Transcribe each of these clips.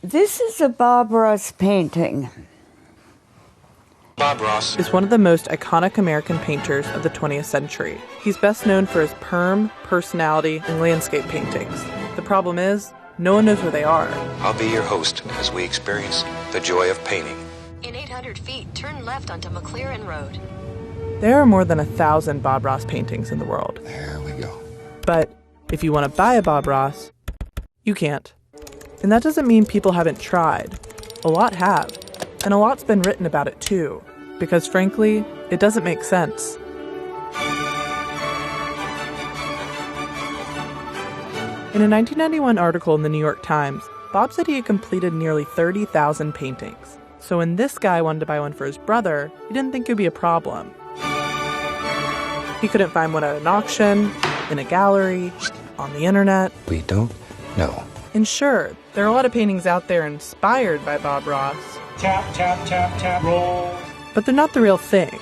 This is a Bob Ross painting. Bob Ross is one of the most iconic American painters of the 20th century. He's best known for his perm, personality, and landscape paintings. The problem is, no one knows where they are. I'll be your host as we experience the joy of painting. In 800 feet, turn left onto McLaren Road. There are more than 1,000 Bob Ross paintings in the world. There we go. But if you want to buy a Bob Ross, you can't. And that doesn't mean people haven't tried. A lot have. And a lot's been written about it too, because frankly, it doesn't make sense. In a 1991 article in the New York Times, Bob said he had completed nearly 30,000 paintings. So when this guy wanted to buy one for his brother, he didn't think it would be a problem. He couldn't find one at an auction, in a gallery, on the internet. We don't know. And sure, there are a lot of paintings out there inspired by Bob Ross. Tap, tap, tap, tap, roll. But they're not the real thing.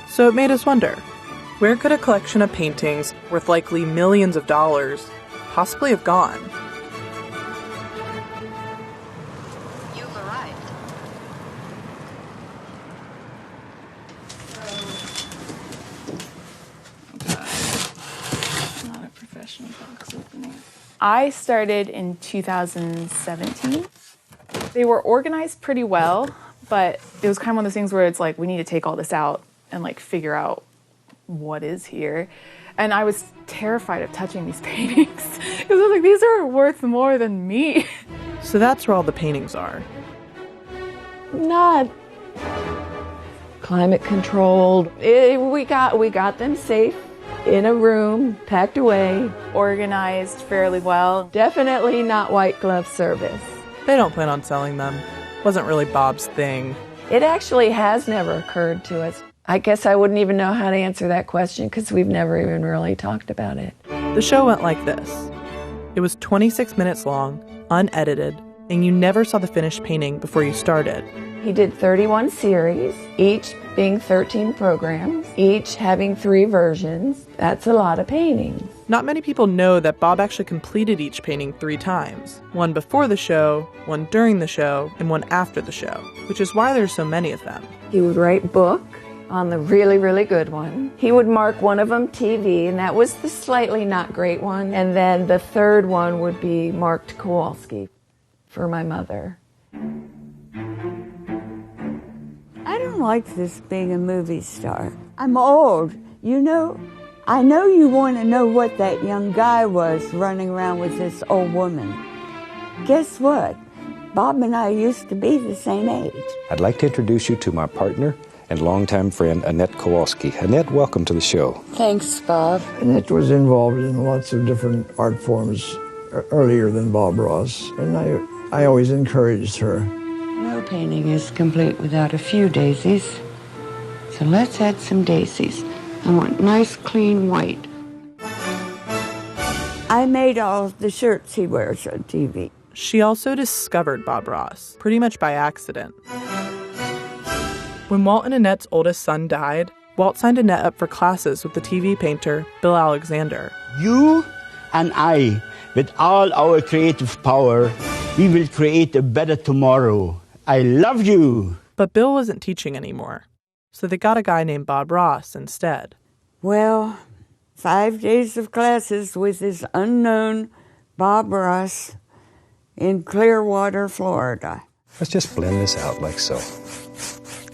So it made us wonder, where could a collection of paintings worth likely millions of dollars possibly have gone? You've arrived. Not a professional box opening. I started in 2017. They were organized pretty well, but it was kind of one of those things where it's like, we need to take all this out and like figure out what is here. And I was terrified of touching these paintings because I was like, these are worth more than me. So that's where all the paintings are. Not climate controlled. We got them safe in a room, packed away. Organized fairly well. Definitely not white glove service. They don't plan on selling them. Wasn't really Bob's thing. It actually has never occurred to us. I guess I wouldn't even know how to answer that question because we've never even really talked about it. The show went like this. It was 26 minutes long, unedited, and you never saw the finished painting before you started. He did 31 series, each being 13 programs, each having 3 versions. That's a lot of paintings. Not many people know that Bob actually completed each painting 3 times. One before the show, one during the show, and one after the show, which is why there's so many of them. He would write book on the really, really good one. He would mark one of them TV, and that was the slightly not great one. And then the third one would be marked Kowalski for my mother. I don't like this being a movie star. I'm old. You know, I know you want to know what that young guy was running around with this old woman. Guess what? Bob and I used to be the same age. I'd like to introduce you to my partner and longtime friend, Annette Kowalski. Annette, welcome to the show. Thanks, Bob. Annette was involved in lots of different art forms earlier than Bob Ross, and I always encouraged her. No painting is complete without a few daisies. So let's add some daisies. I want nice, clean white. I made all of the shirts he wears on TV. She also discovered Bob Ross, pretty much by accident. When Walt and Annette's oldest son died, Walt signed Annette up for classes with the TV painter Bill Alexander. You and I, with all our creative power, we will create a better tomorrow. I love you. But Bill wasn't teaching anymore, so they got a guy named Bob Ross instead. Well, 5 days of classes with this unknown Bob Ross in Clearwater, Florida. Let's just blend this out like so.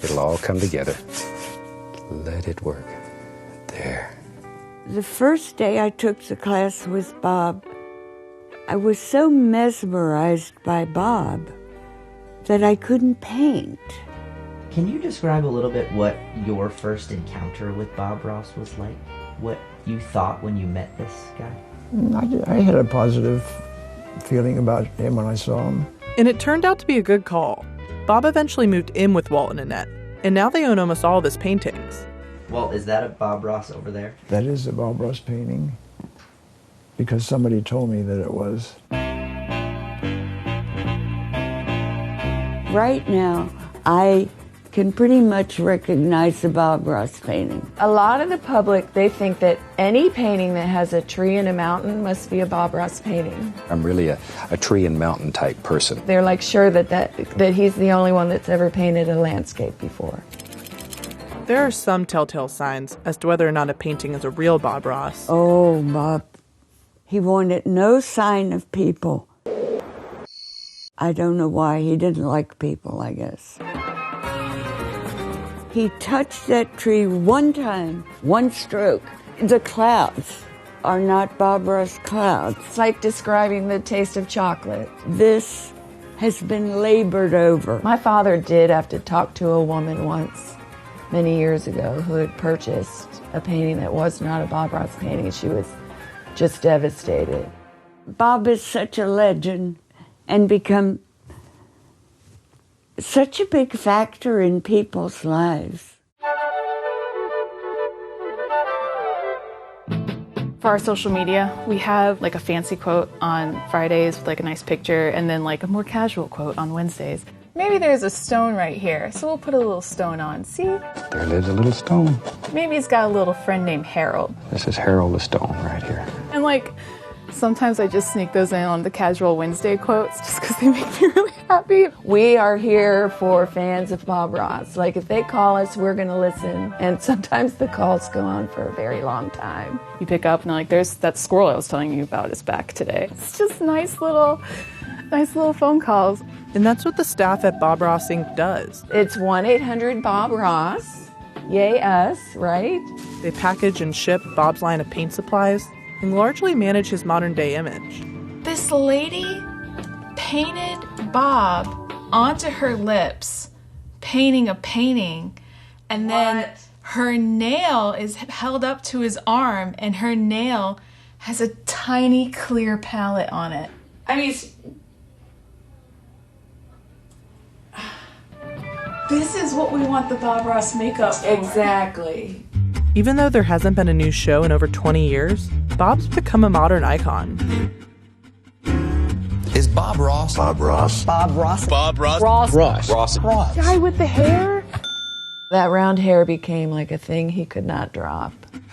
It'll all come together. Let it work. There. The first day I took the class with Bob, I was so mesmerized by Bob that I couldn't paint. Can you describe a little bit what your first encounter with Bob Ross was like? What you thought when you met this guy? I had a positive feeling about him when I saw him. And it turned out to be a good call. Bob eventually moved in with Walt and Annette, and now they own almost all of his paintings. Walt, is that a Bob Ross over there? That is a Bob Ross painting, because somebody told me that it was. Right now, I can pretty much recognize the Bob Ross painting. A lot of the public, they think that any painting that has a tree and a mountain must be a Bob Ross painting. I'm really a tree and mountain type person. They're like sure that he's the only one that's ever painted a landscape before. There are some telltale signs as to whether or not a painting is a real Bob Ross. Oh, Bob. He wanted no sign of people. I don't know why. He didn't like people, I guess. He touched that tree one time, one stroke. The clouds are not Bob Ross clouds. It's like describing the taste of chocolate. This has been labored over. My father did have to talk to a woman once, many years ago, who had purchased a painting that was not a Bob Ross painting. She was just devastated. Bob is such a legend and become such a big factor in people's lives. For our social media, we have like a fancy quote on Fridays with like a nice picture, and then like a more casual quote on Wednesdays. Maybe there's a stone right here, so we'll put a little stone on. See? There lives a little stone. Maybe he's got a little friend named Harold. This is Harold the Stone right here. And like, sometimes I just sneak those in on the casual Wednesday quotes just because they make me really happy. We are here for fans of Bob Ross. Like, if they call us, we're going to listen. And sometimes the calls go on for a very long time. You pick up and like, there's that squirrel I was telling you about is back today. It's just nice little phone calls. And that's what the staff at Bob Ross Inc. does. It's 1-800-BOB-ROSS. Yay us, right? They package and ship Bob's line of paint supplies and largely manage his modern-day image. This lady painted Bob onto her lips, painting a painting, and then her nail is held up to his arm, and her nail has a tiny clear palette on it. I mean, this is what we want the Bob Ross makeup for. Exactly. Even though there hasn't been a new show in over 20 years, Bob's become a modern icon. Is Bob Ross? Bob Ross. Bob Ross. Bob Ross. Ross. Ross. Ross. Ross. Guy with the hair? That round hair became like a thing he could not drop.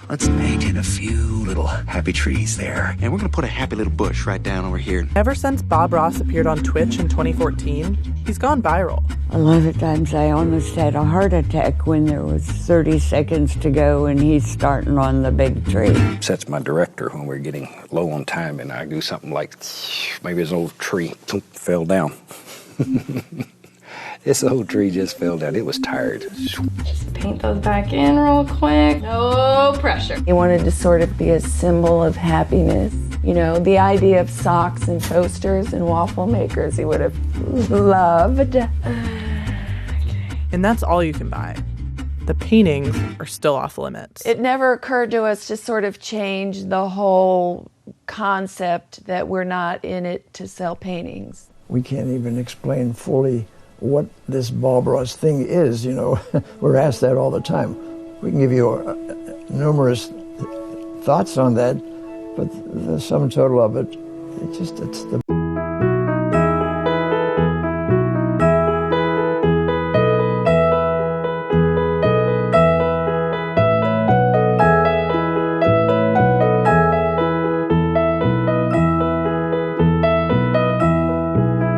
Let's paint in a few little happy trees there. And we're going to put a happy little bush right down over here. Ever since Bob Ross appeared on Twitch in 2014, he's gone viral. A lot of times I almost had a heart attack when there was 30 seconds to go and he's starting on the big tree. Sets my director when we're getting low on time, and I do something like, maybe this old tree fell down. This old tree just fell down. It was tired. Just paint those back in real quick. No pressure. He wanted to sort of be a symbol of happiness. You know, the idea of socks and toasters and waffle makers he would have loved. And that's all you can buy. The paintings are still off limits. It never occurred to us to sort of change the whole concept that we're not in it to sell paintings. We can't even explain fully what this Bob Ross thing is, you know. We're asked that all the time. We can give you numerous thoughts on that, but the sum total of it, it's the...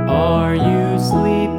Are you sleeping?